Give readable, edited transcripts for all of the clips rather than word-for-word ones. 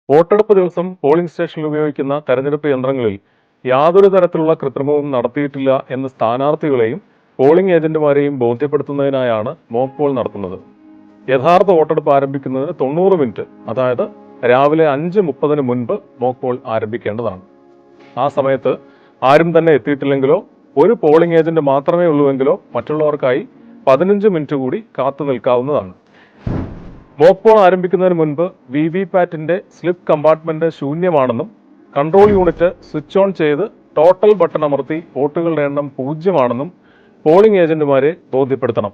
വോട്ടെടുപ്പ് ദിവസം പോളിംഗ് സ്റ്റേഷനിൽ ഉപയോഗിക്കുന്ന തെരഞ്ഞെടുപ്പ് യന്ത്രങ്ങളിൽ യാതൊരു തരത്തിലുള്ള കൃത്രിമവും നടത്തിയിട്ടില്ല എന്ന് സ്ഥാനാർത്ഥികളെയും പോളിംഗ് ഏജന്റുമാരെയും ബോധ്യപ്പെടുത്തുന്നതിനായാണ് മോക്ക് പോൾ നടത്തുന്നത്. യഥാർത്ഥ വോട്ടെടുപ്പ് ആരംഭിക്കുന്നതിന് 90 മിനിറ്റ്, അതായത് രാവിലെ 5:30 മുൻപ് മോക്ക് പോൾ ആരംഭിക്കേണ്ടതാണ്. ആ സമയത്ത് ആരും തന്നെ എത്തിയിട്ടില്ലെങ്കിലോ ഒരു പോളിംഗ് ഏജന്റ് മാത്രമേ ഉള്ളൂവെങ്കിലോ മറ്റുള്ളവർക്കായി 15 മിനിറ്റ് കൂടി കാത്തു നിൽക്കാവുന്നതാണ്. മോക്ക് പോൾ ആരംഭിക്കുന്നതിന് മുൻപ് വിവിപാറ്റിന്റെ സ്ലിപ്പ് കമ്പാർട്ട്മെന്റ് ശൂന്യമാണെന്നും കൺട്രോൾ യൂണിറ്റ് സ്വിച്ച് ഓൺ ചെയ്ത് ടോട്ടൽ ബട്ടൺ അമർത്തി വോട്ടുകളുടെ എണ്ണം 0 ആണെന്നും പോളിംഗ് ഏജന്റുമാരെ ബോധ്യപ്പെടുത്തണം.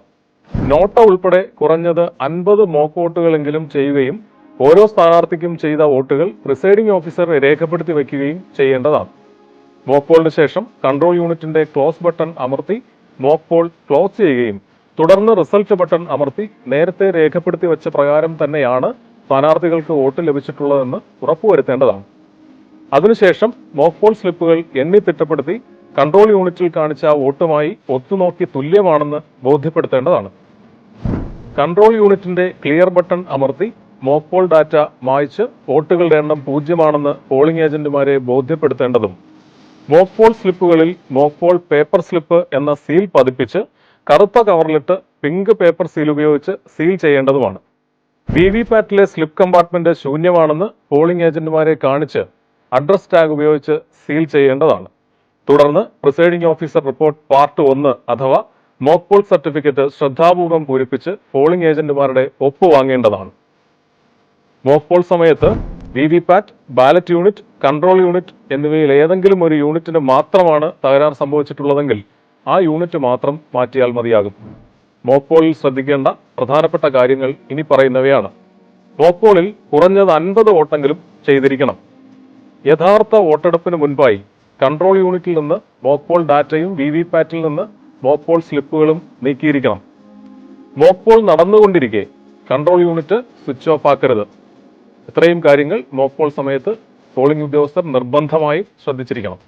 നോട്ട ഉൾപ്പെടെ കുറഞ്ഞത് 50 മോക്ക് വോട്ടുകളെങ്കിലും ചെയ്യുകയും ഓരോ സ്ഥാനാർത്ഥിക്കും ചെയ്ത വോട്ടുകൾ പ്രിസൈഡിംഗ് ഓഫീസർ രേഖപ്പെടുത്തി വയ്ക്കുകയും ചെയ്യേണ്ടതാണ്. മോക്ക് പോളിന് ശേഷം കൺട്രോൾ യൂണിറ്റിന്റെ ക്ലോസ് ബട്ടൺ അമർത്തി മോക്ക് പോൾ ക്ലോസ് ചെയ്യുകയും തുടർന്ന് റിസൾട്ട് ബട്ടൺ അമർത്തി നേരത്തെ രേഖപ്പെടുത്തി വെച്ച പ്രകാരം തന്നെയാണ് സ്ഥാനാർത്ഥികൾക്ക് വോട്ട് ലഭിച്ചിട്ടുള്ളതെന്ന് ഉറപ്പുവരുത്തേണ്ടതാണ്. അതിനുശേഷം മോക്ക് പോൾ സ്ലിപ്പുകൾ എണ്ണി തിട്ടപ്പെടുത്തി കൺട്രോൾ യൂണിറ്റിൽ കാണിച്ച വോട്ടുമായി ഒത്തുനോക്കി തുല്യമാണെന്ന് ബോധ്യപ്പെടുത്തേണ്ടതാണ്. കൺട്രോൾ യൂണിറ്റിന്റെ ക്ലിയർ ബട്ടൺ അമർത്തി മോക്ക് പോൾ ഡാറ്റ മായ്ച്ച് വോട്ടുകളുടെ എണ്ണം 0 ആണെന്ന് പോളിംഗ് ഏജന്റുമാരെ ബോധ്യപ്പെടുത്തേണ്ടതും മോക്ക് പോൾ സ്ലിപ്പുകളിൽ മോക്ക് പോൾ പേപ്പർ സ്ലിപ്പ് എന്ന സീൽ പതിപ്പിച്ച് കറുത്ത കവറിലിട്ട് പിങ്ക് പേപ്പർ സീൽ ഉപയോഗിച്ച് സീൽ ചെയ്യേണ്ടതുമാണ്. വിവിപാറ്റിലെ സ്ലിപ്പ് കമ്പാർട്ട്മെന്റ് ശൂന്യമാണെന്ന് പോളിംഗ് ഏജന്റുമാരെ കാണിച്ച് അഡ്രസ് ടാഗ് ഉപയോഗിച്ച് സീൽ ചെയ്യേണ്ടതാണ്. തുടർന്ന് പ്രിസൈഡിംഗ് ഓഫീസർ റിപ്പോർട്ട് പാർട്ട് 1 അഥവാ മോക്ക് പോൾ സർട്ടിഫിക്കറ്റ് ശ്രദ്ധാപൂർവം പൂരിപ്പിച്ച് പോളിംഗ് ഏജന്റുമാരുടെ ഒപ്പ് വാങ്ങേണ്ടതാണ്. മോക്ക് പോൾ സമയത്ത് VVPAT, ballot unit, control unit എന്നിവയിൽ ഏതെങ്കിലും ഒരു യൂണിറ്റിന് മാത്രമാണ് തകരാർ സംഭവിച്ചിട്ടുള്ളതെങ്കിൽ ആ യൂണിറ്റ് മാത്രം മാറ്റിയാൽ മതിയാകും. മോക്ക് പോളിൽ ശ്രദ്ധിക്കേണ്ട പ്രധാനപ്പെട്ട കാര്യങ്ങൾ ഇനി പറയുന്നവയാണ്. മോക്ക് പോളിൽ കുറഞ്ഞത് 50 വോട്ടെങ്കിലും ചെയ്തിരിക്കണം. യഥാർത്ഥ വോട്ടെടുപ്പിന് മുൻപായി കൺട്രോൾ യൂണിറ്റിൽ നിന്ന് മോക്ക് പോൾ ഡാറ്റയും വിവിപാറ്റിൽ നിന്ന് മോക്ക് പോൾ സ്ലിപ്പുകളും നീക്കിയിരിക്കണം. മോക്ക് പോൾ നടന്നുകൊണ്ടിരിക്കെ കൺട്രോൾ യൂണിറ്റ് സ്വിച്ച് ഓഫ് ആക്കരുത്. ഇത്രയും കാര്യങ്ങൾ മോക്ക് പോൾ സമയത്ത് പോളിംഗ് ഉദ്യോഗസ്ഥർ നിർബന്ധമായും ശ്രദ്ധിച്ചിരിക്കണം.